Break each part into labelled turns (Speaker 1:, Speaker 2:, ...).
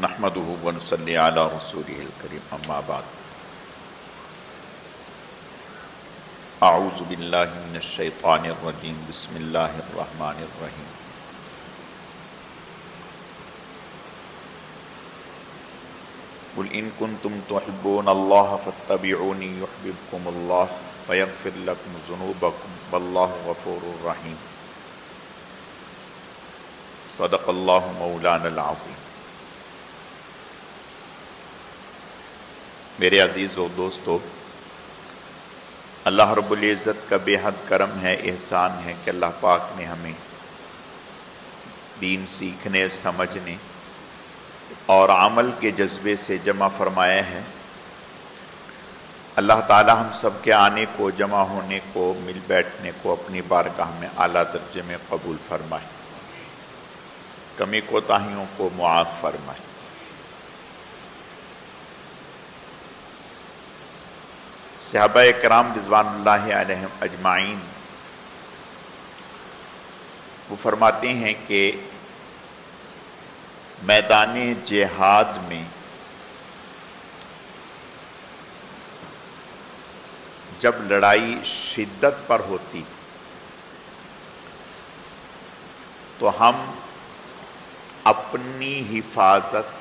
Speaker 1: نحمده ونصلي على رسوله الكريم اما بعد اعوذ باللہ من الشیطان الرجیم بسم اللہ الرحمن الرحیم قل ان کنتم تحبون اللہ فاتبعونی یحببکم اللہ ویغفر لکم ذنوبکم واللہ غفور رحیم صدق اللہ مولانا العظیم۔ میرے عزیز و دوستو، اللہ رب العزت کا بے حد کرم ہے، احسان ہے کہ اللہ پاک نے ہمیں دین سیکھنے، سمجھنے اور عمل کے جذبے سے جمع فرمایا ہے۔ اللہ تعالی ہم سب کے آنے کو، جمع ہونے کو، مل بیٹھنے کو اپنی بارگاہ میں اعلیٰ درجے میں قبول فرمائے، کمی کوتاہیوں کو معاف فرمائے۔ صحابہ کرام رضوان اللہ علیہم اجمعین وہ فرماتے ہیں کہ میدان جہاد میں جب لڑائی شدت پر ہوتی تو ہم اپنی حفاظت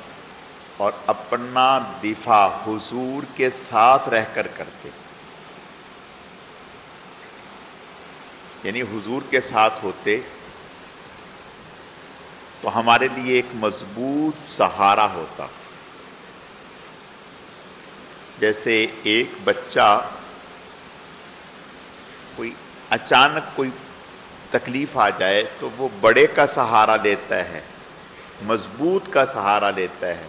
Speaker 1: اور اپنا دفاع حضور کے ساتھ رہ کر کرتے، یعنی حضور کے ساتھ ہوتے تو ہمارے لیے ایک مضبوط سہارا ہوتا۔ جیسے ایک بچہ کوئی اچانک کوئی تکلیف آ جائے تو وہ بڑے کا سہارا لیتا ہے، مضبوط کا سہارا لیتا ہے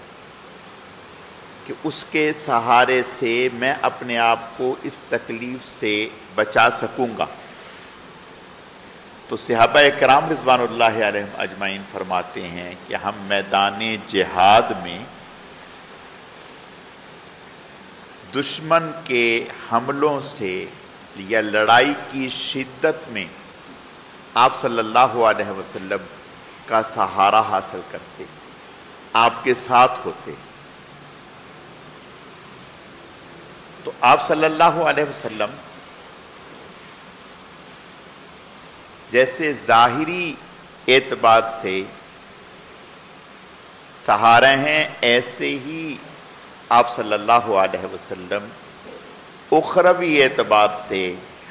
Speaker 1: کہ اس کے سہارے سے میں اپنے آپ کو اس تکلیف سے بچا سکوں گا۔ تو صحابہ کرام رضوان اللہ علیہم اجمعین فرماتے ہیں کہ ہم میدان جہاد میں دشمن کے حملوں سے یا لڑائی کی شدت میں آپ صلی اللہ علیہ وسلم کا سہارا حاصل کرتے، آپ کے ساتھ ہوتے۔ تو آپ صلی اللہ علیہ وسلم جیسے ظاہری اعتبار سے سہارے ہیں، ایسے ہی آپ صلی اللہ علیہ وسلم اخروی اعتبار سے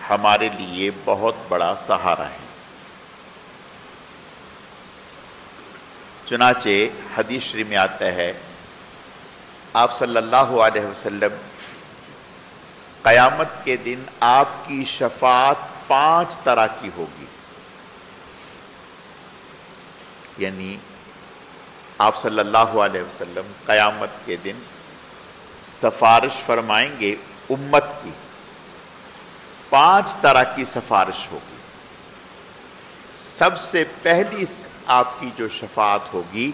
Speaker 1: ہمارے لیے بہت بڑا سہارا ہے۔ چنانچہ حدیث شریف میں آتا ہے آپ صلی اللہ علیہ وسلم قیامت کے دن آپ کی شفاعت 5 طرح کی ہوگی، یعنی آپ صلی اللہ علیہ وسلم قیامت کے دن سفارش فرمائیں گے امت کی، 5 طرح کی سفارش ہوگی۔ سب سے پہلی آپ کی جو شفاعت ہوگی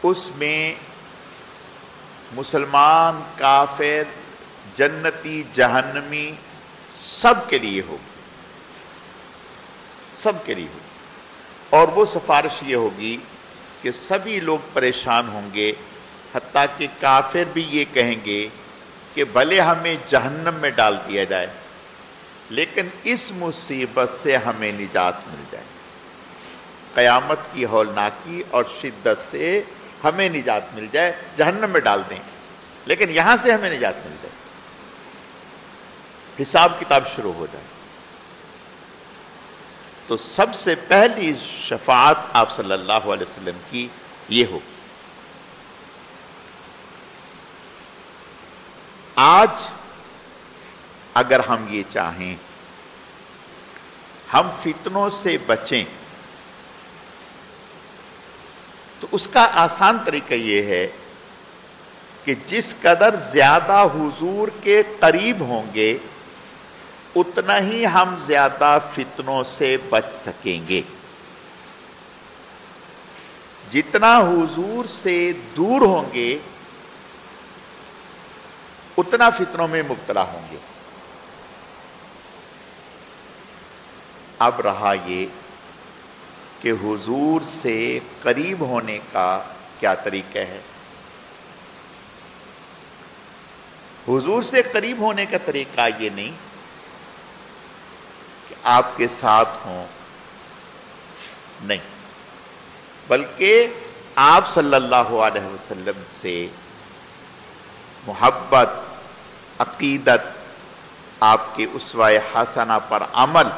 Speaker 1: اس میں مسلمان، کافر، جنتی، جہنمی سب کے لیے ہوگی، سب کے لیے ہوگی۔ اور وہ سفارش یہ ہوگی کہ سبھی لوگ پریشان ہوں گے، حتیٰ کہ کافر بھی یہ کہیں گے کہ بھلے ہمیں جہنم میں ڈال دیا جائے لیکن اس مصیبت سے ہمیں نجات مل جائے، قیامت کی ہولناکی اور شدت سے ہمیں نجات مل جائے، جہنم میں ڈال دیں لیکن یہاں سے ہمیں نجات مل جائے، حساب کتاب شروع ہو جائے۔ تو سب سے پہلی شفاعت آپ صلی اللہ علیہ وسلم کی یہ ہوگی۔ آج اگر ہم یہ چاہیں ہم فتنوں سے بچیں تو اس کا آسان طریقہ یہ ہے کہ جس قدر زیادہ حضور کے قریب ہوں گے اتنا ہی ہم زیادہ فتنوں سے بچ سکیں گے، جتنا حضور سے دور ہوں گے اتنا فتنوں میں مبتلا ہوں گے۔ اب رہا یہ کہ حضور سے قریب ہونے کا کیا طریقہ ہے. حضور سے قریب ہونے کا طریقہ یہ نہیں کہ آپ کے ساتھ ہوں، نہیں، بلکہ آپ صلی اللہ علیہ وسلم سے محبت، عقیدت، آپ کے اسوہ حسنہ پر عمل،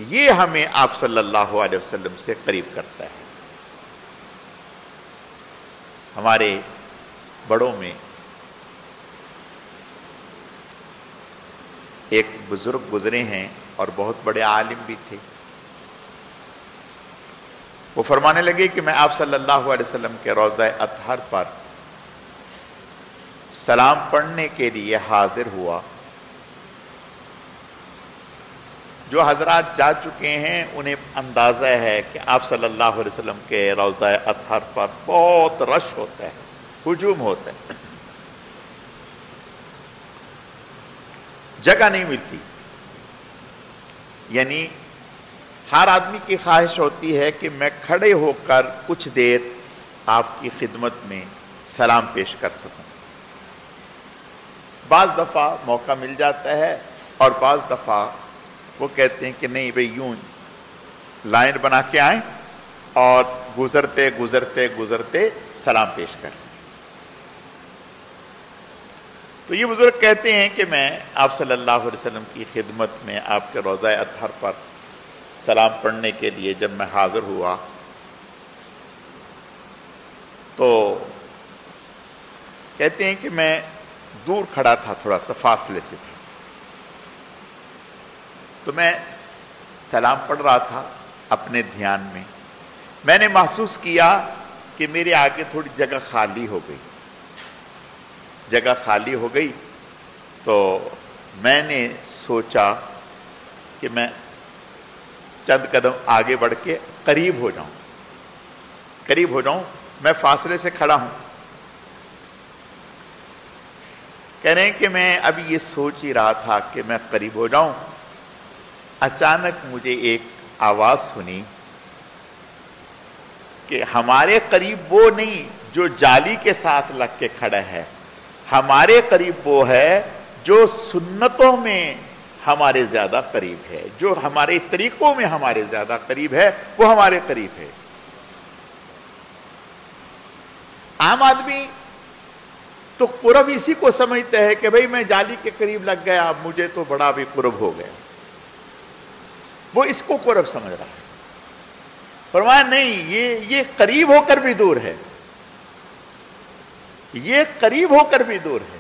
Speaker 1: یہ ہمیں آپ صلی اللہ علیہ وسلم سے قریب کرتا ہے. ہمارے بڑوں میں ایک بزرگ گزرے ہیں اور بہت بڑے عالم بھی تھے. وہ فرمانے لگے کہ میں آپ صلی اللہ علیہ وسلم کے روضہ اطہر پر سلام پڑھنے کے لیے حاضر ہوا. جو حضرات جا چکے ہیں انہیں اندازہ ہے کہ آپ صلی اللہ علیہ وسلم کے روضہ اطہر پر بہت رش ہوتا ہے، ہجوم ہوتا ہے، جگہ نہیں ملتی. یعنی ہر آدمی کی خواہش ہوتی ہے کہ میں کھڑے ہو کر کچھ دیر آپ کی خدمت میں سلام پیش کر سکوں. بعض دفعہ موقع مل جاتا ہے اور بعض دفعہ وہ کہتے ہیں کہ نہیں بھئی یوں لائن بنا کے آئیں اور گزرتے گزرتے گزرتے سلام پیش کریں. تو یہ بزرگ کہتے ہیں کہ میں آپ صلی اللہ علیہ وسلم کی خدمت میں آپ کے روضہ اطہر پر سلام پڑھنے کے لیے جب میں حاضر ہوا تو کہتے ہیں کہ میں دور کھڑا تھا، تھوڑا سا فاصلے سے تھا، تو میں سلام پڑھ رہا تھا اپنے دھیان میں. میں نے محسوس کیا کہ میرے آگے تھوڑی جگہ خالی ہو گئی. جگہ خالی ہو گئی تو میں نے سوچا کہ میں چند قدم آگے بڑھ کے قریب ہو جاؤں. میں فاصلے سے کھڑا ہوں. کہہ رہے ہیں کہ میں ابھی یہ سوچ ہی رہا تھا کہ میں قریب ہو جاؤں، اچانک مجھے ایک آواز سنی کہ ہمارے قریب وہ نہیں جو جالی کے ساتھ لگ کے کھڑا ہے، ہمارے قریب وہ ہے جو سنتوں میں ہمارے زیادہ قریب ہے، جو ہمارے طریقوں میں ہمارے زیادہ قریب ہے، وہ ہمارے قریب ہے. عام آدمی تو قرب اسی کو سمجھتا ہے کہ بھئی میں جالی کے قریب لگ گیا، مجھے تو بڑا بھی قرب ہو گیا. وہ اس کو قرب سمجھ رہا ہے. فرمایا نہیں، یہ قریب ہو کر بھی دور ہے، یہ قریب ہو کر بھی دور ہے.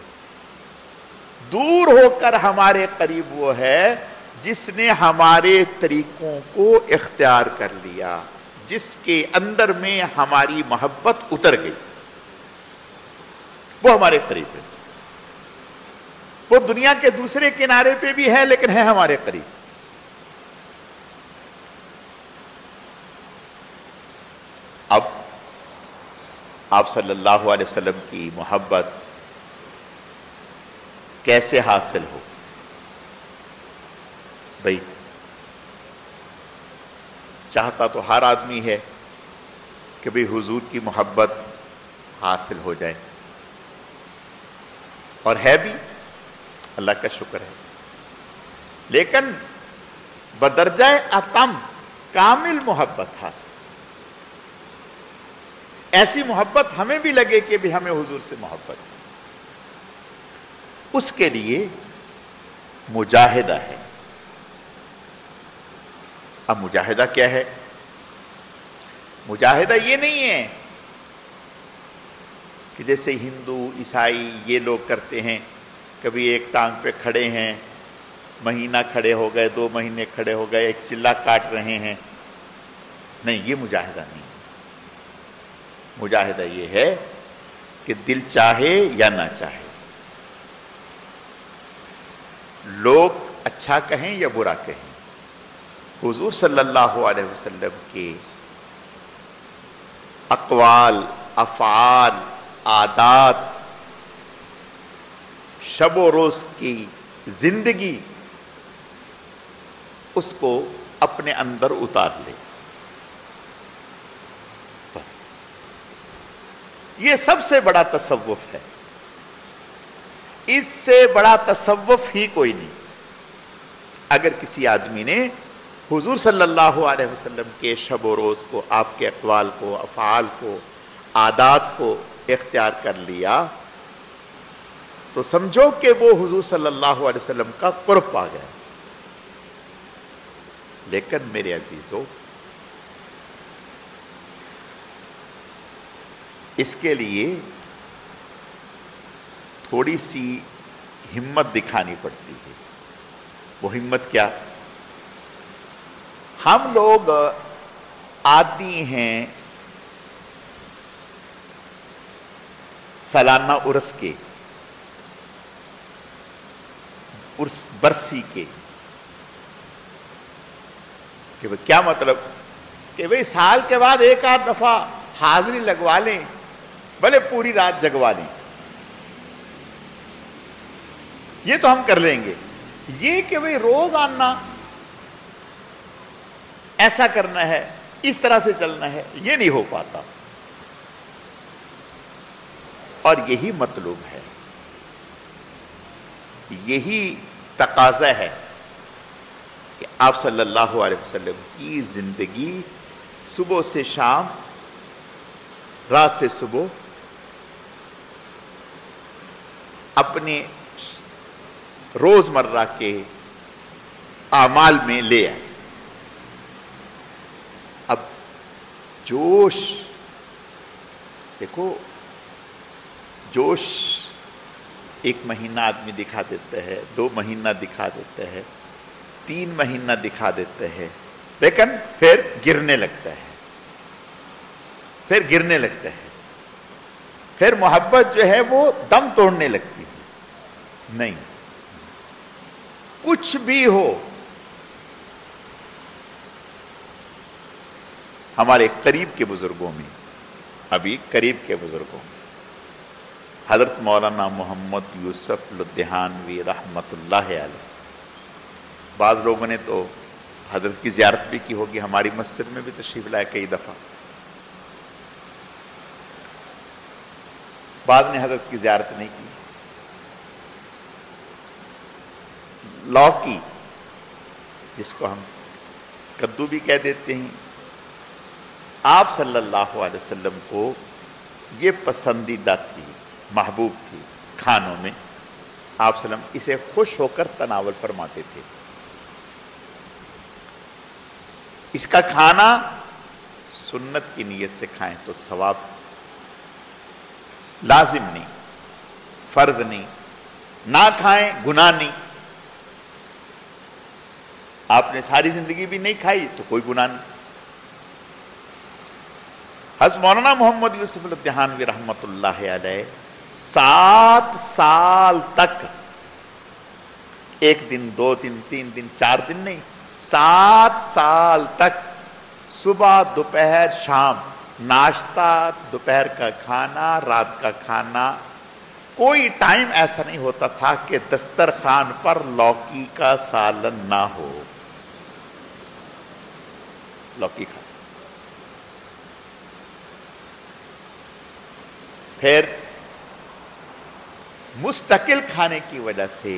Speaker 1: دور ہو کر ہمارے قریب وہ ہے جس نے ہمارے طریقوں کو اختیار کر لیا، جس کے اندر میں ہماری محبت اتر گئی، وہ ہمارے قریب ہے. وہ دنیا کے دوسرے کنارے پہ بھی ہے لیکن ہے ہمارے قریب. اب آپ صلی اللہ علیہ وسلم کی محبت کیسے حاصل ہو؟ بھئی چاہتا تو ہر آدمی ہے کہ بھئی حضور کی محبت حاصل ہو جائے، اور ہے بھی، اللہ کا شکر ہے. لیکن بدرجہ اتم کامل محبت حاصل، ایسی محبت ہمیں بھی لگے کہ بھی ہمیں حضور سے محبت ہے. اس کے لیے مجاہدہ ہے. اب مجاہدہ کیا ہے؟ مجاہدہ یہ نہیں ہے کہ جیسے ہندو عیسائی یہ لوگ کرتے ہیں، کبھی ایک ٹانگ پہ کھڑے ہیں، مہینہ کھڑے ہو گئے، 2 مہینے کھڑے ہو گئے، ایک چلہ کاٹ رہے ہیں. نہیں، یہ مجاہدہ نہیں. مجاہدہ یہ ہے کہ دل چاہے یا نہ چاہے، لوگ اچھا کہیں یا برا کہیں، حضور صلی اللہ علیہ وسلم کے اقوال، افعال، عادات، شب و روز کی زندگی، اس کو اپنے اندر اتار لے. بس یہ سب سے بڑا تصوف ہے، اس سے بڑا تصوف ہی کوئی نہیں۔ اگر کسی آدمی نے حضور صلی اللہ علیہ وسلم کے شب و روز کو، آپ کے اقوال کو، افعال کو، عادات کو اختیار کر لیا تو سمجھو کہ وہ حضور صلی اللہ علیہ وسلم کا قرب پا گیا۔ لیکن میرے عزیزو، اس کے لیے تھوڑی سی ہمت دکھانی پڑتی ہے۔ وہ ہمت کیا؟ ہم لوگ عادی ہیں سالانہ عرس کے، عرس برسی کے، کہ کیا مطلب کہ بھئی سال کے بعد ایک آدھ دفعہ حاضری لگوا لیں، بھلے پوری رات جگوا لیں، یہ تو ہم کر لیں گے۔ یہ کہ بھئی روز آنا، ایسا کرنا ہے، اس طرح سے چلنا ہے، یہ نہیں ہو پاتا۔ اور یہی مطلوب ہے، یہی تقاضا ہے کہ آپ صلی اللہ علیہ وسلم کی زندگی صبح سے شام، رات سے صبح اپنے روز مرہ کے اعمال میں لے آئے۔ اب جوش دیکھو، جوش ایک مہینہ آدمی دکھا دیتا ہے، 2 مہینہ دکھا دیتا ہے، 3 مہینہ دکھا دیتا ہے، لیکن پھر گرنے لگتا ہے، پھر گرنے لگتا ہے، پھر محبت جو ہے وہ دم توڑنے لگتی ہے۔ نہیں، کچھ بھی ہو، ہمارے قریب کے بزرگوں میں، ابھی قریب کے بزرگوں میں حضرت مولانا محمد یوسف لدھیانوی رحمت اللہ علیہ، بعض لوگوں نے تو حضرت کی زیارت بھی کی ہوگی، ہماری مسجد میں بھی تشریف لائے کئی دفعہ، بعض نے حضرت کی زیارت نہیں کی۔ لوکی، جس کو ہم کدو بھی کہہ دیتے ہیں، آپ صلی اللہ علیہ وسلم کو یہ پسندیدہ تھی، محبوب تھی کھانوں میں۔ آپ صلی اللہ علیہ وسلم اسے خوش ہو کر تناول فرماتے تھے۔ اس کا کھانا سنت کی نیت سے کھائیں تو ثواب، لازم نہیں، فرض نہیں، نہ کھائیں گناہ نہیں۔ آپ نے ساری زندگی بھی نہیں کھائی تو کوئی گناہ نہیں۔ حضرت مولانا محمد یوسف لدھیانوی رحمت اللہ علیہ 7 سال تک، 1 دن 2 دن 3 دن 4 دن نہیں، 7 سال تک صبح دوپہر شام ناشتہ، دوپہر کا کھانا، رات کا کھانا، کوئی ٹائم ایسا نہیں ہوتا تھا کہ دسترخوان پر لوکی کا سالن نہ ہو۔ لوکی کھانا، پھر مستقل کھانے کی وجہ سے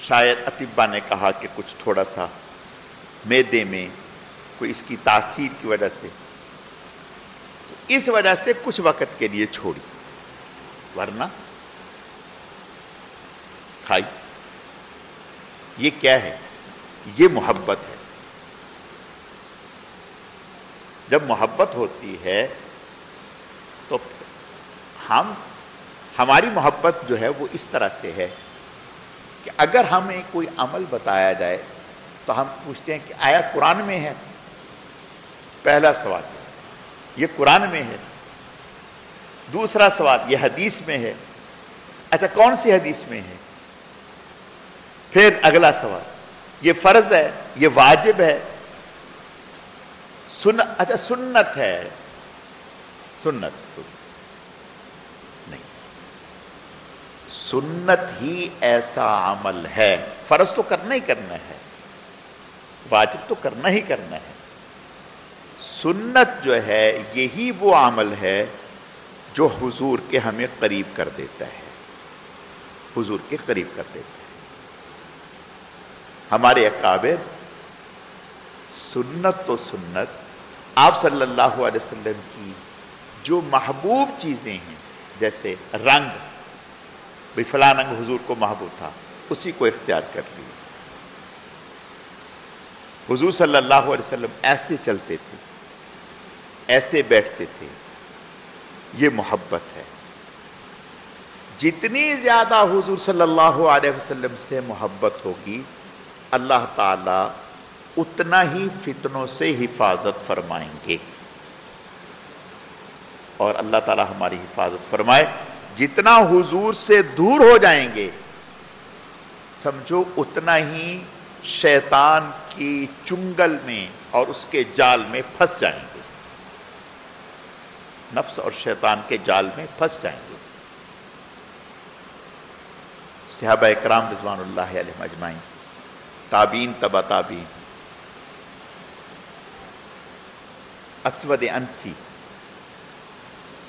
Speaker 1: شاید اطباء نے کہا کہ کچھ تھوڑا سا معدے میں کوئی اس کی تاثیر کی وجہ سے، تو اس وجہ سے کچھ وقت کے لیے چھوڑی، ورنہ کھائی۔ یہ کیا ہے؟ یہ محبت ہے۔ جب محبت ہوتی ہے تو ہماری محبت جو ہے وہ اس طرح سے ہے کہ اگر ہمیں کوئی عمل بتایا جائے تو ہم پوچھتے ہیں کہ آیا قرآن میں ہے؟ پہلا سوال یہ قرآن میں ہے، دوسرا سوال یہ حدیث میں ہے، اچھا کون سی حدیث میں ہے؟ پھر اگلا سوال یہ فرض ہے، یہ واجب ہے، اچھا سنت ہے، سنت نہیں، سنت ہی ایسا عمل ہے، فرض تو کرنا ہی کرنا ہے، واجب تو کرنا ہی کرنا ہے، سنت جو ہے یہی وہ عمل ہے جو حضور کے ہمیں قریب کر دیتا ہے، حضور کے قریب کر دیتا ہے۔ ہمارے اکابر سنت تو سنت، آپ صلی اللہ علیہ وسلم کی جو محبوب چیزیں ہیں، جیسے رنگ، بھئی فلاں رنگ حضور کو محبوب تھا، اسی کو اختیار کر لیا۔ حضور صلی اللہ علیہ وسلم ایسے چلتے تھے، ایسے بیٹھتے تھے، یہ محبت ہے۔ جتنی زیادہ حضور صلی اللہ علیہ وسلم سے محبت ہوگی، اللہ تعالیٰ اتنا ہی فتنوں سے حفاظت فرمائیں گے، اور اللہ تعالیٰ ہماری حفاظت فرمائے۔ جتنا حضور سے دور ہو جائیں گے، سمجھو اتنا ہی شیطان کی چنگل میں اور اس کے جال میں پھنس جائیں گے، نفس اور شیطان کے جال میں پھنس جائیں گے۔ صحابہ اکرام رضوان اللہ علیہم اجمعین، تابعین، تبع تابعین، اسود انسی،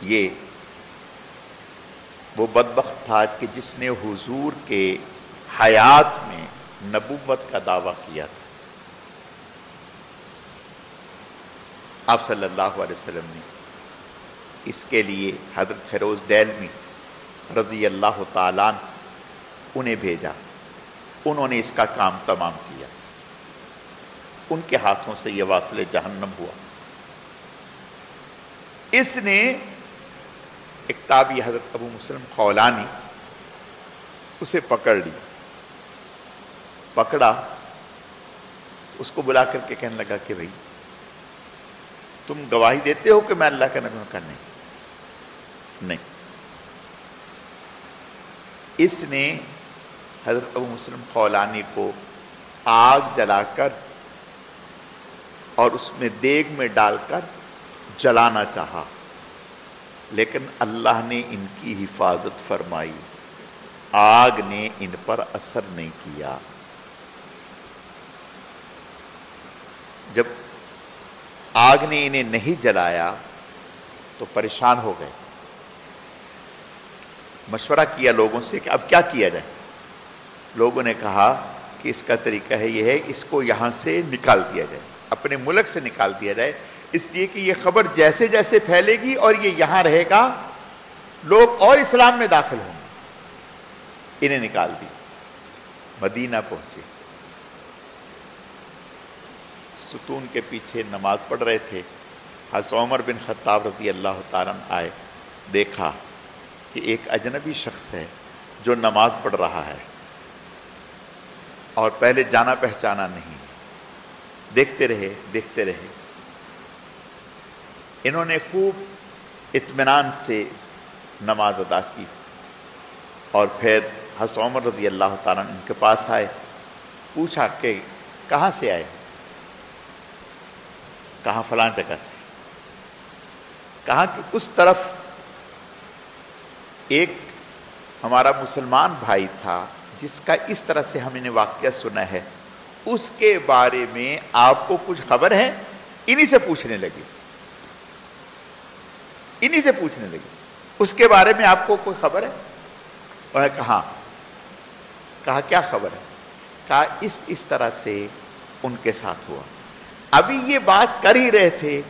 Speaker 1: یہ وہ بدبخت تھا کہ جس نے حضور کے حیات میں نبوت کا دعویٰ کیا تھا۔ آپ صلی اللہ علیہ وسلم نے اس کے لیے حضرت فیروز دہلوی رضی اللہ تعالیٰ عنہ انہیں بھیجا، انہوں نے اس کا کام تمام کیا، ان کے ہاتھوں سے یہ واصل جہنم ہوا۔ اس نے ایک تابعی حضرت ابو مسلم خولانی، اسے پکڑ لی، پکڑا، اس کو بلا کر کے کہنے لگا کہ بھئی تم گواہی دیتے ہو کہ میں اللہ کا نبی ہوں؟ کہ نہیں۔ اس نے حضرت ابو مسلم خولانی کو آگ جلا کر اور اس میں دیگ میں ڈال کر جلانا چاہا، لیکن اللہ نے ان کی حفاظت فرمائی، آگ نے ان پر اثر نہیں کیا۔ جب آگ نے انہیں نہیں جلایا تو پریشان ہو گئے، مشورہ کیا لوگوں سے کہ اب کیا کیا جائے۔ لوگوں نے کہا کہ اس کا طریقہ ہے یہ ہے، اس کو یہاں سے نکال دیا جائے، اپنے ملک سے نکال دیا جائے، اس لیے کہ یہ خبر جیسے جیسے پھیلے گی اور یہ یہاں رہے گا، لوگ اور اسلام میں داخل ہوں گے۔ انہیں نکال دی، مدینہ پہنچے، ستون کے پیچھے نماز پڑھ رہے تھے، حضرت عمر بن خطاب رضی اللہ تعالیٰ عنہ آئے، دیکھا کہ ایک اجنبی شخص ہے جو نماز پڑھ رہا ہے اور پہلے جانا پہچانا نہیں۔ دیکھتے رہے دیکھتے رہے، انہوں نے خوب اطمینان سے نماز ادا کی، اور پھر حضرت عمر رضی اللہ تعالیٰ عنہ ان کے پاس آئے، پوچھا کہ کہاں سے آئے؟ کہاں فلاں جگہ سے۔ کہا کہ اس طرف ایک ہمارا مسلمان بھائی تھا جس کا اس طرح سے ہم نے واقعہ سنا ہے، اس کے بارے میں آپ کو کچھ خبر ہے؟ انہی سے پوچھنے لگے، انہی سے پوچھنے لگے، اس کے بارے میں آپ کو کوئی خبر ہے؟ انہوں نے کہا، کہا کیا خبر ہے؟ کہا اس طرح سے ان کے ساتھ ہوا۔ ابھی یہ بات کر ہی رہے تھے،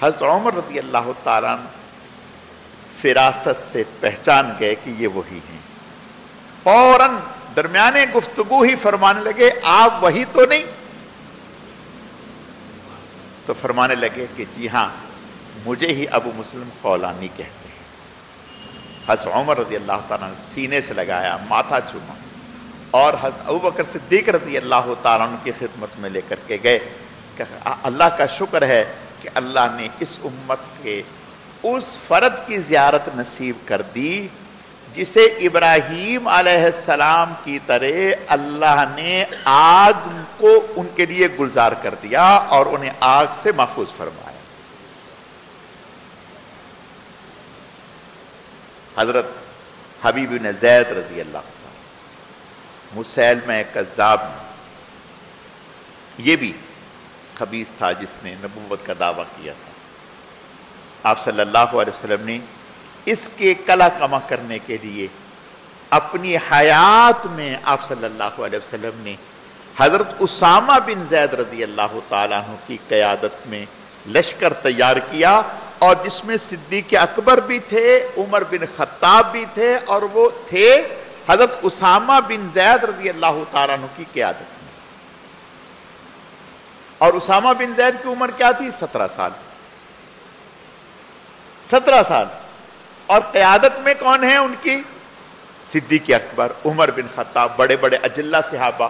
Speaker 1: حضرت عمر رضی اللہ تعالیٰ عنہ فراست سے پہچان گئے کہ یہ وہی ہیں، فوراً درمیانے گفتگو ہی فرمانے لگے، آپ وہی تو نہیں؟ تو فرمانے لگے کہ جی ہاں، مجھے ہی ابو مسلم خولانی کہتے ہیں۔ حضرت عمر رضی اللہ تعالیٰ نے سینے سے لگایا، ماتھا چوما، اور حضرت ابوبکر صدیق رضی اللہ تعالیٰ عنہ کی خدمت میں لے کر کے گئے کہ اللہ کا شکر ہے کہ اللہ نے اس امت کے اس فرد کی زیارت نصیب کر دی جسے ابراہیم علیہ السلام کی طرح اللہ نے آگ کو ان کے لیے گلزار کر دیا اور انہیں آگ سے محفوظ فرمایا۔ حضرت حبیب بن زید رضی اللہ عنہ، مسیلمہ کذاب، یہ بھی خبیث تھا جس نے نبوت کا دعویٰ کیا تھا۔ آپ صلی اللہ علیہ وسلم نے اس کے کلا کما کرنے کے لیے اپنی حیات میں آپ صلی اللہ علیہ وسلم نے حضرت اسامہ بن زید رضی اللہ تعالیٰ عنہ کی قیادت میں لشکر تیار کیا، اور جس میں صدیق اکبر بھی تھے، عمر بن خطاب بھی تھے، اور وہ تھے حضرت اسامہ بن زید رضی اللہ تعالیٰ عنہ کی قیادت میں۔ اور اسامہ بن زید کی عمر کیا تھی؟ 17 سال 17 سال، اور قیادت میں کون ہیں ان کی؟ صدیق اکبر، عمر بن خطاب، بڑے بڑے اجلہ صحابہ۔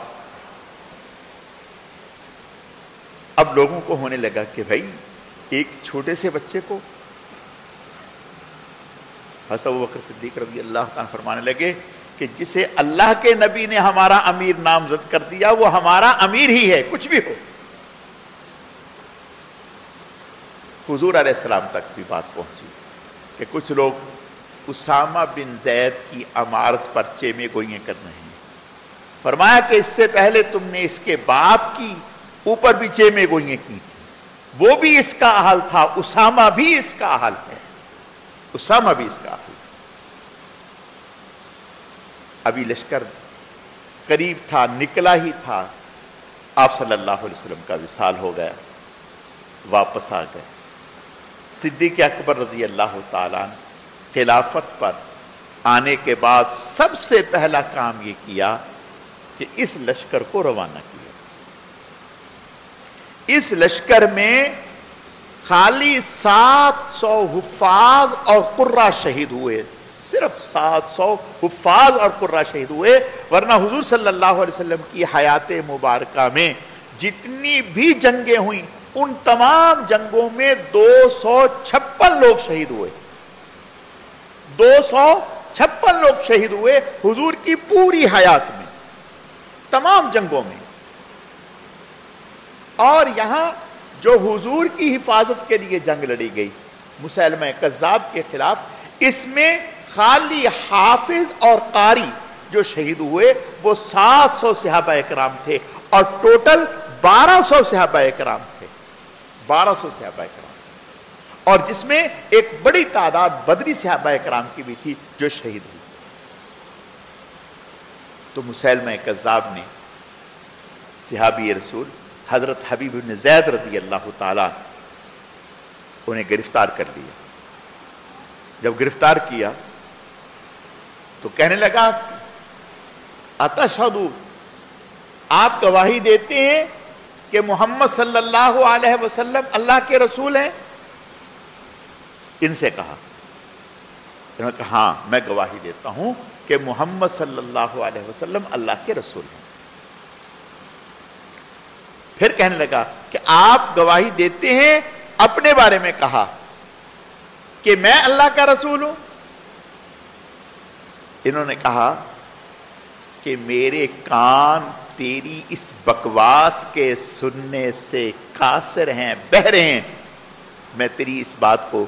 Speaker 1: اب لوگوں کو ہونے لگا کہ بھائی ایک چھوٹے سے بچے کو، حضرت ابوبکر صدیق رضی اللہ تعالیٰ فرمانے لگے کہ جسے اللہ کے نبی نے ہمارا امیر نامزد کر دیا وہ ہمارا امیر ہی ہے، کچھ بھی ہو۔ حضور علیہ السلام تک بھی بات پہنچی کہ کچھ لوگ اسامہ بن زید کی امارت پر چیمے گوئیاں کر رہے ہیں۔ فرمایا کہ اس سے پہلے تم نے اس کے باپ کی اوپر بھی چیمے گوئیاں کی تھی، وہ بھی اس کا حال تھا، اسامہ بھی اس کا حال ہے، اسامہ بھی اس کا حال ہے۔ ابھی لشکر قریب تھا، نکلا ہی تھا، آپ صلی اللہ علیہ وسلم کا وصال ہو گیا، واپس آ گئے۔ صدیق اکبر رضی اللہ تعالیٰ عنہ خلافت پر آنے کے بعد سب سے پہلا کام یہ کیا کہ اس لشکر کو روانہ کیا۔ اس لشکر میں خالی 700 حفاظ اور قرہ شہید ہوئے، صرف 700 حفاظ اور قرہ شہید ہوئے، ورنہ حضور صلی اللہ علیہ وسلم کی حیات مبارکہ میں جتنی بھی جنگیں ہوئیں ان تمام جنگوں میں 256 لوگ شہید ہوئے، 256 لوگ شہید ہوئے حضور کی پوری حیات میں، تمام جنگوں میں۔ اور یہاں جو حضور کی حفاظت کے لیے جنگ لڑی گئی مسیلمہ کذاب کے خلاف، اس میں خالی حافظ اور قاری جو شہید ہوئے وہ 700 صحابہ اکرام تھے، اور ٹوٹل 1200 صحابہ اکرام تھے، 1200 صحابہ اکرام، اور جس میں ایک بڑی تعداد بدری صحابہ اکرام کی بھی تھی جو شہید ہوئی۔ تو مسیلمہ کذاب نے صحابی رسول حضرت حبیب بن زید رضی اللہ تعالیٰ انہیں گرفتار کر لیا۔ جب گرفتار کیا تو کہنے لگا اتشہدو، آپ گواہی دیتے ہیں کہ محمد صلی اللہ علیہ وسلم اللہ کے رسول ہیں؟ ان سے کہا، انہوں نے کہا ہاں میں گواہی دیتا ہوں کہ محمد صلی اللہ علیہ وسلم اللہ کے رسول ہیں۔ پھر کہنے لگا کہ آپ گواہی دیتے ہیں، اپنے بارے میں کہا کہ میں اللہ کا رسول ہوں؟ انہوں نے کہا کہ میرے کان تیری اس بکواس کے سننے سے قاصر ہیں، بہرے ہیں، میں تیری اس بات کو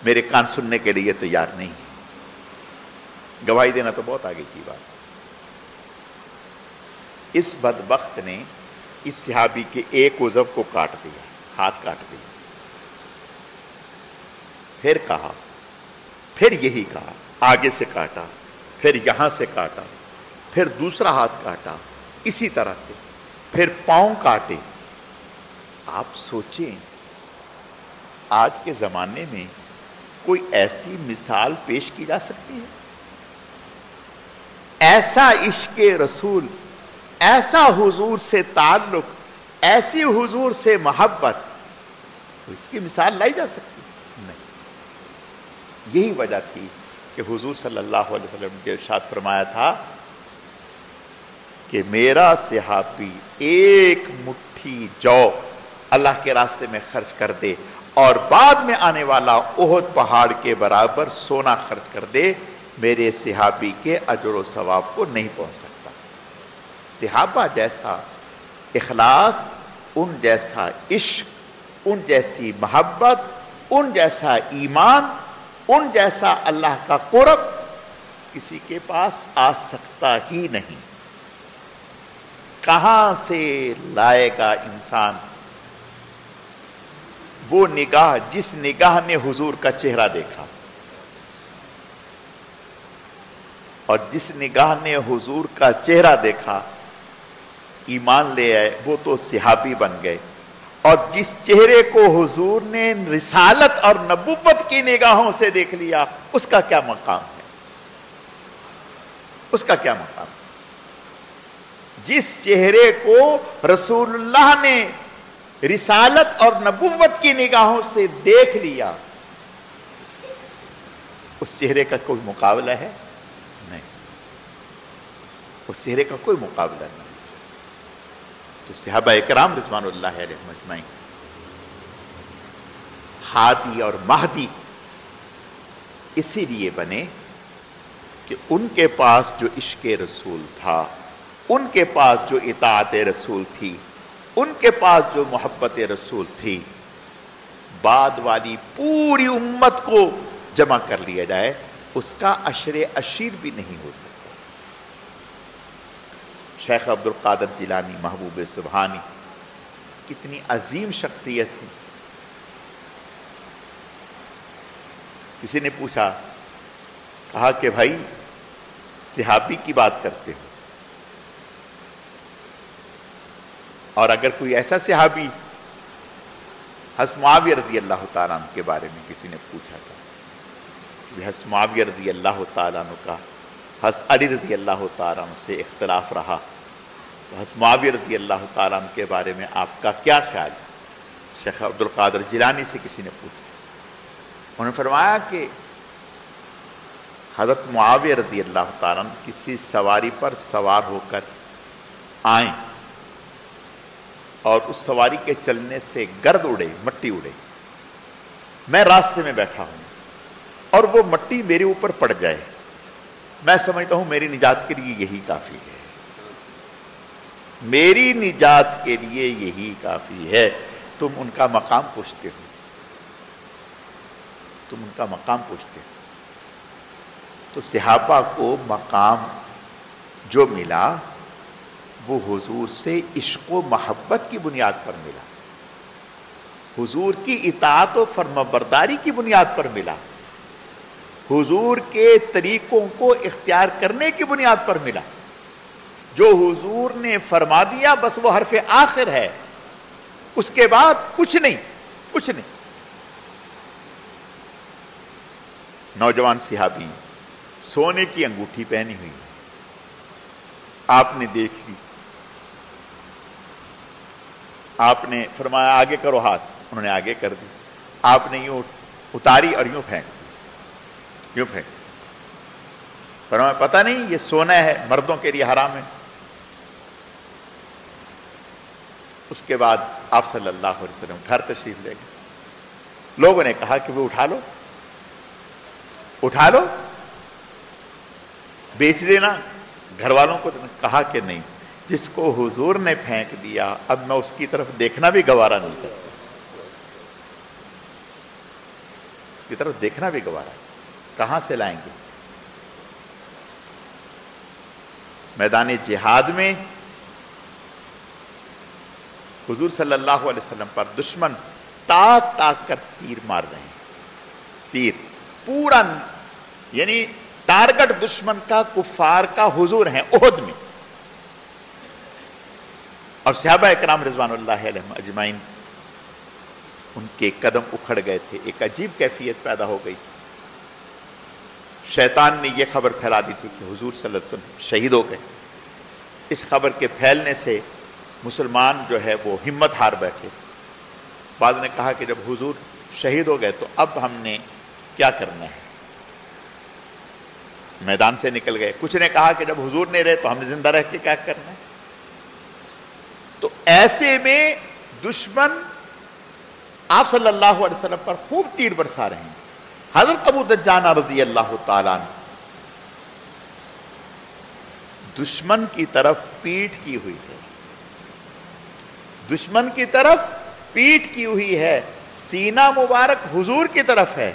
Speaker 1: میرے کان سننے کے لیے تیار نہیں۔ گواہی دینا تو بہت آگے کی بات۔ اس بدبخت نے اس صحابی کے ایک عضو کو کاٹ دیا، ہاتھ کاٹ دیا۔ پھر کہا، پھر یہی کہا، آگے سے کاٹا، پھر یہاں سے کاٹا، پھر دوسرا ہاتھ کاٹا، اسی طرح سے پھر پاؤں کاٹے۔ آپ سوچیں آج کے زمانے میں کوئی ایسی مثال پیش کی جا سکتی ہے؟ ایسا عشق رسول، ایسا حضور سے تعلق، ایسی حضور سے محبت، تو اس کی مثال لائی جا سکتی نہیں۔ یہی وجہ تھی کہ حضور صلی اللہ علیہ وسلم نے ارشاد فرمایا تھا کہ میرا صحابی ایک مٹھی جو اللہ کے راستے میں خرچ کر دے اور بعد میں آنے والا احد پہاڑ کے برابر سونا خرچ کر دے، میرے صحابی کے اجر و ثواب کو نہیں پہنچ سکتا۔ صحابہ جیسا اخلاص، ان جیسا عشق، ان جیسی محبت، ان جیسا ایمان، ان جیسا اللہ کا قرب کسی کے پاس آ سکتا ہی نہیں۔ کہاں سے لائے گا انسان وہ نگاہ جس نگاہ نے حضور کا چہرہ دیکھا اور جس نگاہ نے حضور کا چہرہ دیکھا ایمان لے آئے، وہ تو صحابی بن گئے. اور جس چہرے کو حضور نے رسالت اور نبوت کی نگاہوں سے دیکھ لیا، اس کا کیا مقام ہے؟ اس کا کیا مقام ہے؟ جس چہرے کو رسول اللہ نے رسالت اور نبوت کی نگاہوں سے دیکھ لیا، اس چہرے کا کوئی مقابلہ ہے؟ نہیں، اس چہرے کا کوئی مقابلہ نہیں. تو صحابہ اکرام رضوان اللہ علیہم اجمعین ہادی اور مہدی اسی لیے بنے کہ ان کے پاس جو عشق رسول تھا، ان کے پاس جو اطاعت رسول تھی، ان کے پاس جو محبت رسول تھی، بعد والی پوری امت کو جمع کر لیا جائے اس کا عشر عشیر بھی نہیں ہو سکتا. شیخ عبد القادر جیلانی محبوب سبحانی کتنی عظیم شخصیت ہے. کسی نے پوچھا، کہا کہ بھائی صحابی کی بات کرتے ہو، اور اگر کوئی ایسا صحابی، حضرت معاویہ رضی اللہ تعالیٰ عنہ کے بارے میں کسی نے پوچھا تھا کہ حضرت معاویہ رضی اللہ تعالیٰ عنہ کا حضرت علی رضی اللہ تعالیٰ عنہ سے اختلاف رہا، تو حضرت معاویہ رضی اللہ تعالیٰ عنہ کے بارے میں آپ کا کیا خیال ہے؟ شیخ عبد القادر جیلانی سے کسی نے پوچھا. انہوں نے فرمایا کہ حضرت معاویہ رضی اللہ تعالیٰ عنہ کسی سواری پر سوار ہو کر آئیں اور اس سواری کے چلنے سے گرد اڑے، مٹی اڑے، میں راستے میں بیٹھا ہوں اور وہ مٹی میرے اوپر پڑ جائے، میں سمجھتا ہوں میری نجات کے لیے یہی کافی ہے، میری نجات کے لیے یہی کافی ہے. تم ان کا مقام پوچھتے ہو، تم ان کا مقام پوچھتے ہو. تو صحابہ کو مقام جو ملا وہ حضور سے عشق و محبت کی بنیاد پر ملا، حضور کی اطاعت و فرمانبرداری کی بنیاد پر ملا، حضور کے طریقوں کو اختیار کرنے کی بنیاد پر ملا. جو حضور نے فرما دیا بس وہ حرف آخر ہے، اس کے بعد کچھ نہیں، کچھ نہیں. نوجوان صحابی سونے کی انگوٹھی پہنی ہوئی، آپ نے دیکھ لی، آپ نے فرمایا آگے کرو ہاتھ، انہوں نے آگے کر دی، آپ نے یوں اتاری اور یوں پھینک دی، یوں پھینک. فرمایا پتہ نہیں یہ سونا ہے، مردوں کے لیے حرام ہے. اس کے بعد آپ صلی اللہ علیہ وسلم گھر تشریف لے گئے. لوگوں نے کہا کہ وہ اٹھا لو، اٹھا لو، بیچ دینا. گھر والوں کو کہا کہ نہیں، جس کو حضور نے پھینک دیا اب میں اس کی طرف دیکھنا بھی گوارا نہیں کرتا، اس کی طرف دیکھنا بھی گوارا. کہاں سے لائیں گے؟ میدان جہاد میں حضور صلی اللہ علیہ وسلم پر دشمن تاک تاک کر تیر مار رہے ہیں، تیر پورا، یعنی ٹارگٹ دشمن کا، کفار کا حضور ہیں احد میں. اور صحابہ اکرام رضوان اللہ علیہم اجمعین ان کے قدم اکھڑ گئے تھے، ایک عجیب کیفیت پیدا ہو گئی تھی. شیطان نے یہ خبر پھیلا دی تھی کہ حضور صلی اللہ علیہ وسلم شہید ہو گئے. اس خبر کے پھیلنے سے مسلمان جو ہے وہ ہمت ہار بیٹھے. بعض نے کہا کہ جب حضور شہید ہو گئے تو اب ہم نے کیا کرنا ہے، میدان سے نکل گئے. کچھ نے کہا کہ جب حضور نہیں رہے تو ہم نے زندہ رہ کے کیا کرنا ہے. تو ایسے میں دشمن آپ صلی اللہ علیہ وسلم پر خوب تیر برسا رہے ہیں. حضرت ابو دجانہ رضی اللہ تعالیٰ عنہ دشمن کی طرف پیٹھ کی ہوئی ہے، دشمن کی طرف پیٹھ کی ہوئی ہے، سینہ مبارک حضور کی طرف ہے،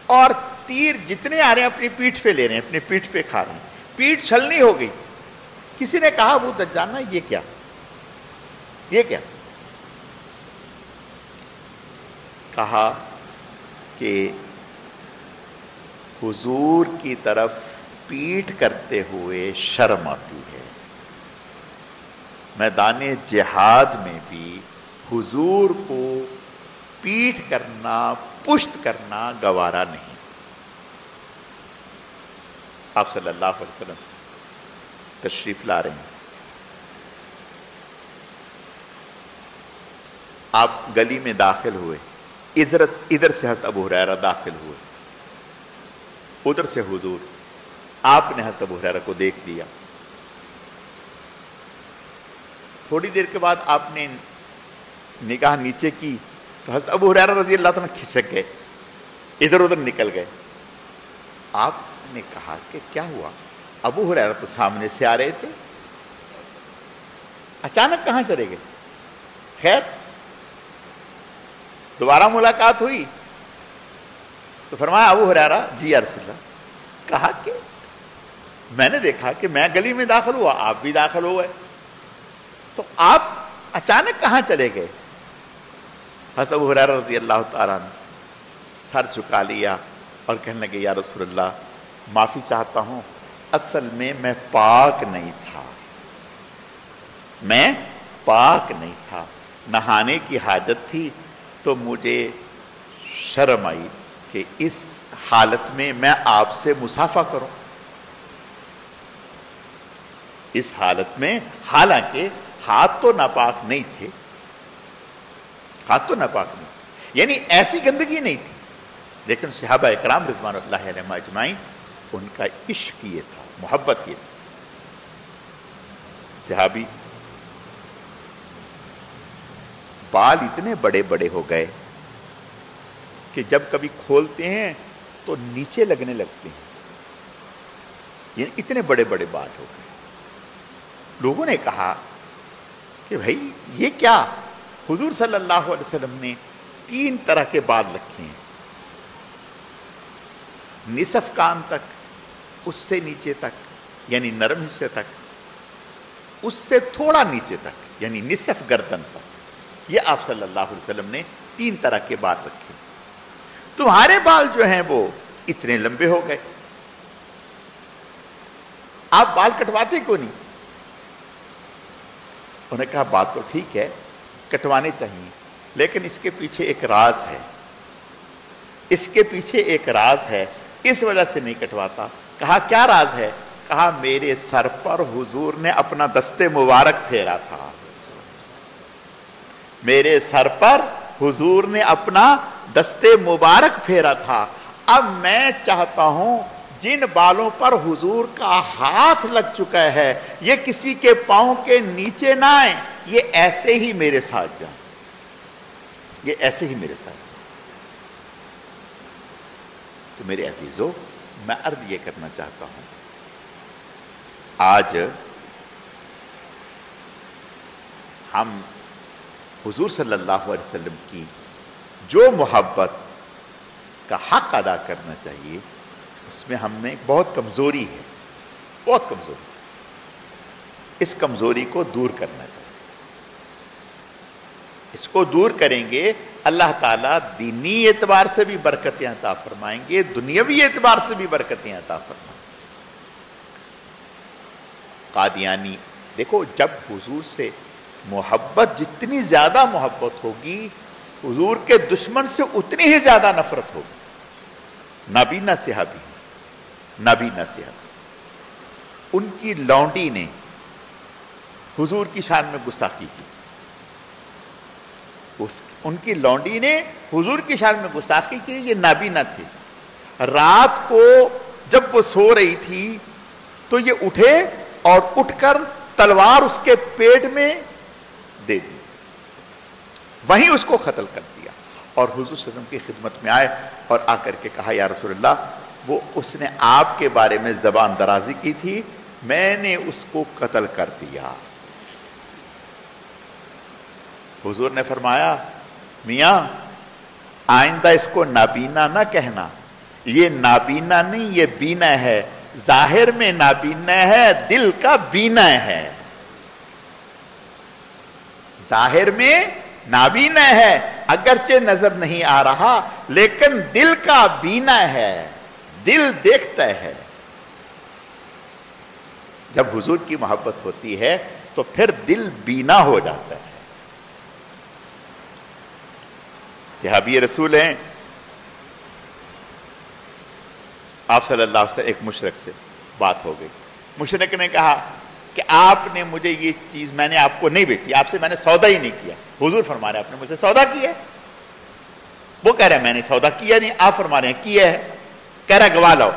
Speaker 1: اور تیر جتنے آ رہے ہیں اپنی پیٹھ پہ لے رہے ہیں، اپنی پیٹھ پہ کھا رہے ہیں. پیٹھ چھلنی ہو گئی. کسی نے کہا ابو دجانہ یہ کیا، یہ کیا؟ کہا کہ حضور کی طرف پیٹھ کرتے ہوئے شرم آتی ہے، میدان جہاد میں بھی حضور کو پیٹھ کرنا، پشت کرنا گوارا نہیں۔ آپ صلی اللہ علیہ وسلم تشریف لا رہے ہیں، آپ گلی میں داخل ہوئے، ادھر سے حضرت ابو ہریرہ داخل ہوئے، ادھر سے حضور، آپ نے حضرت ابو ہریرہ کو دیکھ لیا۔ تھوڑی دیر کے بعد آپ نے نگاہ نیچے کی تو حضرت ابو ہریرہ رضی اللہ تعالیٰ کھسک گئے، ادھر ادھر نکل گئے۔ آپ نے کہا کہ کیا ہوا؟ ابو ہریرہ تو سامنے سے آ رہے تھے، اچانک کہاں چلے گئے؟ خیر، دوبارہ ملاقات ہوئی تو فرمایا ابو ہریرہ جی یا رسول اللہ، کہا کہ میں نے دیکھا کہ میں گلی میں داخل ہوا، آپ بھی داخل ہوئے، تو آپ اچانک کہاں چلے گئے؟ حضرت ابو ہریرہ رضی اللہ تعالیٰ نے سر جھکا لیا اور کہنے لگے یا رسول اللہ معافی چاہتا ہوں، اصل میں پاک نہیں تھا، میں پاک نہیں تھا، نہانے کی حاجت تھی تو مجھے شرم آئی کہ اس حالت میں آپ سے مصافحہ کروں، اس حالت میں، حالانکہ ہاتھ تو ناپاک نہیں تھے، ہاتھ تو ناپاک نہیں تھے، یعنی ایسی گندگی نہیں تھی، لیکن صحابہ اکرام رضوان اللہ علیہم اجمعین ان کا عشق یہ تھا، محبت یہ تھی۔ صحابی بال اتنے بڑے بڑے ہو گئے کہ جب کبھی کھولتے ہیں تو نیچے لگنے لگتے ہیں، یعنی اتنے بڑے بڑے بال ہو گئے۔ لوگوں نے کہا کہ بھائی یہ کیا؟ حضور صلی اللہ علیہ وسلم نے 3 طرح کے بال رکھے ہیں، نصف کان تک، اس سے نیچے تک یعنی نرم حصے تک، اس سے تھوڑا نیچے تک یعنی نصف گردن تک، یہ آپ صلی اللہ علیہ وسلم نے 3 طرح کے بال رکھے۔ تمہارے بال جو ہیں وہ اتنے لمبے ہو گئے، آپ بال کٹواتے کیوں نہیں؟ انہوں نے کہا بات تو ٹھیک ہے، کٹوانے چاہیے، لیکن اس کے پیچھے ایک راز ہے، اس کے پیچھے ایک راز ہے، اس وجہ سے نہیں کٹواتا۔ کہا کیا راز ہے؟ کہا میرے سر پر حضور نے اپنا دست مبارک پھیرا تھا، میرے سر پر حضور نے اپنا دست مبارک پھیرا تھا، اب میں چاہتا ہوں جن بالوں پر حضور کا ہاتھ لگ چکا ہے یہ کسی کے پاؤں کے نیچے نہ آئیں، یہ ایسے ہی میرے ساتھ جائیں، یہ ایسے ہی میرے ساتھ جائیں۔ تو میرے عزیزو، میں عرض یہ کرنا چاہتا ہوں، آج ہم حضور صلی اللہ علیہ وسلم کی جو محبت کا حق ادا کرنا چاہیے، اس میں ہم میں بہت کمزوری ہے، بہت کمزوری، اس کمزوری کو دور کرنا چاہیے۔ اس کو دور کریں گے، اللہ تعالیٰ دینی اعتبار سے بھی برکتیں عطا فرمائیں گے، دنیاوی اعتبار سے بھی برکتیں عطا فرمائیں گے۔ قادیانی دیکھو، جب حضور سے محبت، جتنی زیادہ محبت ہوگی، حضور کے دشمن سے اتنی ہی زیادہ نفرت ہوگی۔ نابینا صحابی، نابینا صحابی، ان کی لونڈی نے حضور کی شان میں گستاخی کی، ان کی لونڈی نے حضور کی شان میں گستاخی کی، یہ نابینا تھے۔ رات کو جب وہ سو رہی تھی تو یہ اٹھے اور اٹھ کر تلوار اس کے پیٹ میں دے دی، وہیں اس کو قتل کر دیا، اور حضور صلی اللہ علیہ وسلم کی خدمت میں آئے اور آ کر کے کہا یا رسول اللہ، وہ اس نے آپ کے بارے میں زبان درازی کی تھی، میں نے اس کو قتل کر دیا۔ حضور نے فرمایا میاں آئندہ اس کو نابینا نہ کہنا، یہ نابینا نہیں، یہ بینا ہے، ظاہر میں نابینا ہے، دل کا بینا ہے، ظاہر میں نابینا ہے، اگرچہ نظر نہیں آ رہا لیکن دل کا بینا ہے، دل دیکھتا ہے۔ جب حضور کی محبت ہوتی ہے تو پھر دل بینا ہو جاتا ہے۔ صحابی رسول ہیں، آپ صلی اللہ علیہ وسلم، ایک مشرک سے بات ہو گئی۔ مشرک نے کہا کہ آپ نے مجھے یہ چیز، میں نے آپ کو نہیں بیچی، آپ سے میں نے سودا ہی نہیں کیا۔ حضور فرما رہے ہیں آپ نے مجھ سے سودا کیا ہے؟ وہ کہہ رہے ہیں میں نے سودا کیا نہیں۔ آپ فرما رہے ہیں کیا ہے؟ کہہ رہا گواہ لاؤ۔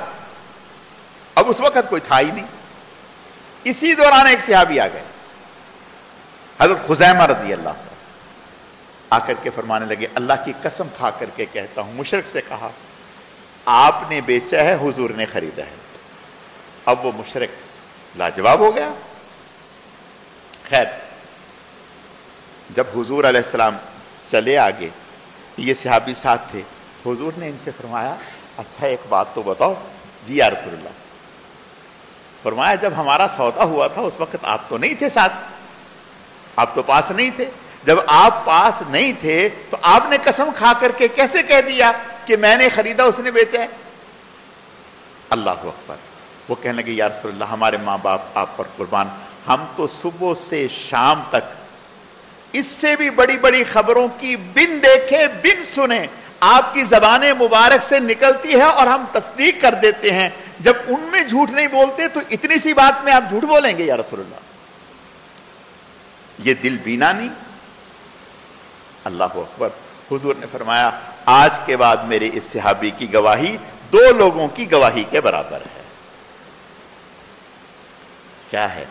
Speaker 1: اب اس وقت کوئی تھا ہی نہیں۔ اسی دوران ایک صحابی آ گئے، حضرت خزیمہ رضی اللہ عنہ، آ کر کے فرمانے لگے اللہ کی قسم کھا کر کے کہتا ہوں، مشرک سے کہا آپ نے بیچا ہے، حضور نے خریدا ہے۔ اب وہ مشرک لاجواب ہو گیا۔ خیر، جب حضور علیہ السلام چلے آگے، یہ صحابی ساتھ تھے، حضور نے ان سے فرمایا اچھا ایک بات تو بتاؤ۔ جی یا رسول اللہ۔ فرمایا جب ہمارا سودا ہوا تھا اس وقت آپ تو نہیں تھے ساتھ، آپ تو پاس نہیں تھے۔ جب آپ پاس نہیں تھے تو آپ نے قسم کھا کر کے کیسے کہہ دیا کہ میں نے خریدا اس نے بیچا ہے؟ اللہ اکبر۔ وہ کہنے لگے یا رسول اللہ ہمارے ماں باپ آپ پر قربان، ہم تو صبح سے شام تک اس سے بھی بڑی بڑی خبروں کی بن دیکھے بن سنے آپ کی زبان مبارک سے نکلتی ہے اور ہم تصدیق کر دیتے ہیں، جب ان میں جھوٹ نہیں بولتے تو اتنی سی بات میں آپ جھوٹ بولیں گے یا رسول اللہ؟ یہ دل بینا نہیں؟ اللہ اکبر۔ حضور نے فرمایا آج کے بعد میرے اس صحابی کی گواہی 2 لوگوں کی گواہی کے برابر ہے۔ کیا ہے؟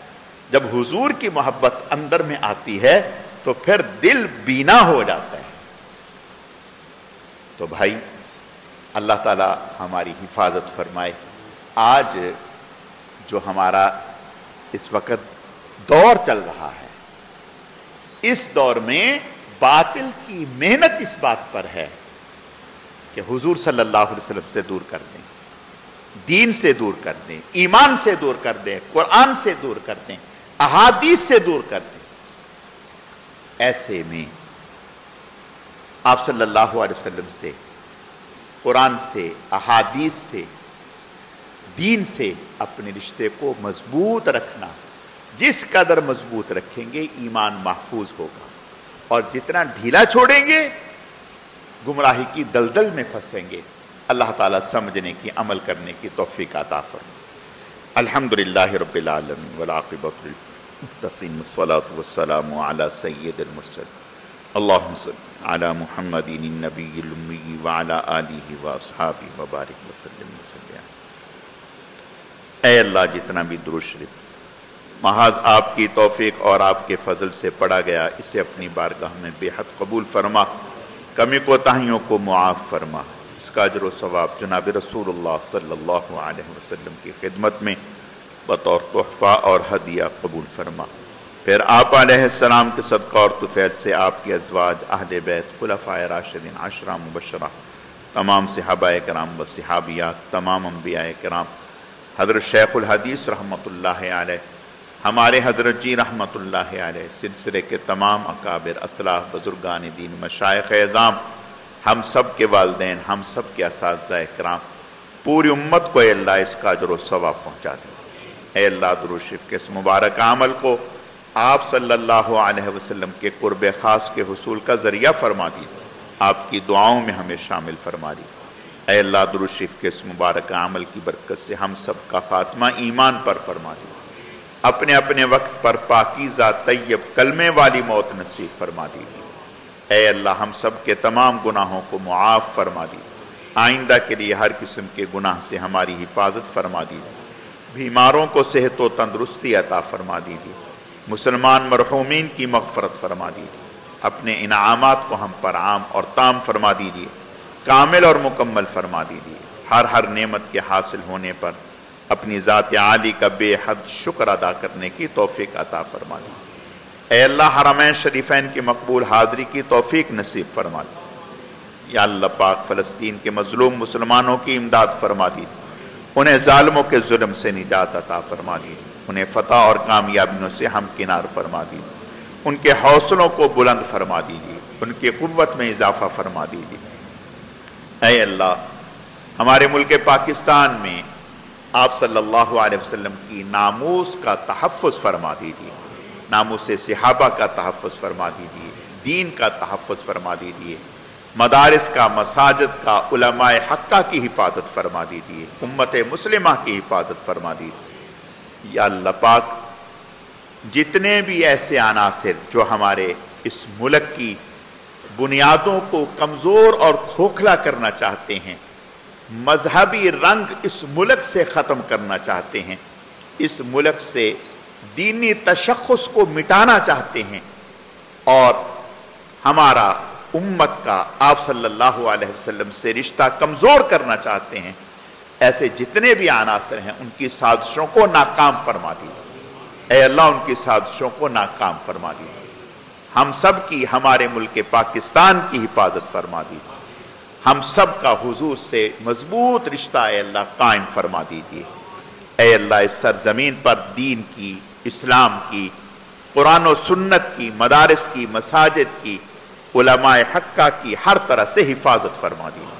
Speaker 1: جب حضور کی محبت اندر میں آتی ہے تو پھر دل بینا ہو جاتا ہے۔ تو بھائی اللہ تعالی ہماری حفاظت فرمائے۔ آج جو ہمارا اس وقت دور چل رہا ہے، اس دور میں باطل کی محنت اس بات پر ہے کہ حضور صلی اللہ علیہ وسلم سے دور کر دیں، دین سے دور کر دیں، ایمان سے دور کر دیں، قرآن سے دور کر دیں، احادیث سے دور کر دیں۔ ایسے میں آپ صلی اللہ علیہ وسلم سے، قرآن سے، احادیث سے، دین سے اپنے رشتے کو مضبوط رکھنا۔ جس قدر مضبوط رکھیں گے ایمان محفوظ ہوگا، اور جتنا ڈھیلا چھوڑیں گے گمراہی کی دلدل میں پھنسیں گے۔ اللہ تعالیٰ سمجھنے کی، عمل کرنے کی توفیق عطا فرمائے۔ الحمدللہ رب العالمین والعاقبۃ للمتقین والصلاۃ والسلام علی سید المرسلین اللہم صل علی محمد النبی الامی وعلی آلہ واصحابہ وبارک وسلم وسلم۔ اے اللہ جتنا بھی درود شریف محض آپ کی توفیق اور آپ کے فضل سے پڑھا گیا، اسے اپنی بارگاہ میں بے حد قبول فرما، کمی کوتاہیوں کو معاف فرما، اس کا اجر و ثواب جناب رسول اللہ صلی اللہ علیہ وسلم کی خدمت میں بطور تحفہ اور ہدیہ قبول فرما۔ پھر آپ علیہ السلام کے صدقہ اور طفیل سے آپ کے ازواج، اہل بیت، خلفائے راشدین، عشرہ مبشرہ، تمام صحابہ کرام و صحابیات، تمام انبیاء کرام، حضرت شیخ الحدیث رحمۃ اللہ علیہ، ہمارے حضرت جی رحمۃ اللہ علیہ، سلسلے کے تمام اکابر، اسلاف، بزرگان دین، مشائخ اعظام، ہم سب کے والدین، ہم سب کے اساتذہ کرام، پوری امت کو اے اللہ اس کا اجر و ثواب پہنچا دے۔ اے اللہ درود شریف کے اس مبارک عمل کو آپ صلی اللہ علیہ وسلم کے قرب خاص کے حصول کا ذریعہ فرما دی، آپ کی دعاؤں میں ہمیں شامل فرما دی۔ اے اللہ درود شریف کے اس مبارک عمل کی برکت سے ہم سب کا خاتمہ ایمان پر فرما دی، اپنے اپنے وقت پر پاکیزہ طیب کلمے والی موت نصیب فرما دی۔ اے اللہ ہم سب کے تمام گناہوں کو معاف فرما دی، آئندہ کے لیے ہر قسم کے گناہ سے ہماری حفاظت فرما دی، بیماروں کو صحت و تندرستی عطا فرما دیجیے، مسلمان مرحومین کی مغفرت فرما دیجیے، اپنے انعامات کو ہم پر عام اور تام فرما دیجیے، کامل اور مکمل فرما دیجیے، ہر نعمت کے حاصل ہونے پر اپنی ذات عالی کا بے حد شکر ادا کرنے کی توفیق عطا فرما دیجیے۔ اے اللہ حرمین شریفین کی مقبول حاضری کی توفیق نصیب فرما دیجیے۔ یا اللہ پاک فلسطین کے مظلوم مسلمانوں کی امداد فرما دیجیے، انہیں ظالموں کے ظلم سے نجات عطا فرما دیجیے، انہیں فتح اور کامیابیوں سے ہمکنار فرما دیجیے، ان کے حوصلوں کو بلند فرما دیجیے، ان کی قوت میں اضافہ فرما دیجیے۔ اے اللہ ہمارے ملک پاکستان میں آپ صلی اللہ علیہ وسلم کی ناموس کا تحفظ فرما دیجیے، ناموس صحابہ کا تحفظ فرما دیجیے، دین کا تحفظ فرما دیجیے، مدارس کا، مساجد کا، علماء حقہ کی حفاظت فرما دیجیے، امت مسلمہ کی حفاظت فرما دیجیے۔ یا اللہ پاک جتنے بھی ایسے عناصر جو ہمارے اس ملک کی بنیادوں کو کمزور اور کھوکھلا کرنا چاہتے ہیں، مذہبی رنگ اس ملک سے ختم کرنا چاہتے ہیں، اس ملک سے دینی تشخص کو مٹانا چاہتے ہیں، اور ہمارا امت کا آپ صلی اللہ علیہ وسلم سے رشتہ کمزور کرنا چاہتے ہیں، ایسے جتنے بھی عناصر ہیں ان کی سازشوں کو ناکام فرما دیجیے۔ اے اللہ ان کی سازشوں کو ناکام فرما دیجیے، ہم سب کی، ہمارے ملک پاکستان کی حفاظت فرما دیجیے، ہم سب کا حضور سے مضبوط رشتہ اے اللہ قائم فرما دیجیے۔ اے اللہ اس سرزمین پر دین کی، اسلام کی، قرآن و سنت کی، مدارس کی، مساجد کی، علماء حقہ کی ہر طرح سے حفاظت فرما دیجیے۔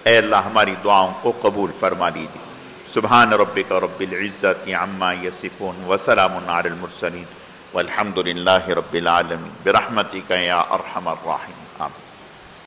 Speaker 1: اے اللہ ہماری دعاؤں کو قبول فرما لیجیے۔ سبحان ربک رب العزت عما یصفون وسلام علی المرسلین والحمد للہ رب العالمین برحمتک یا ارحم الراحمین آمین۔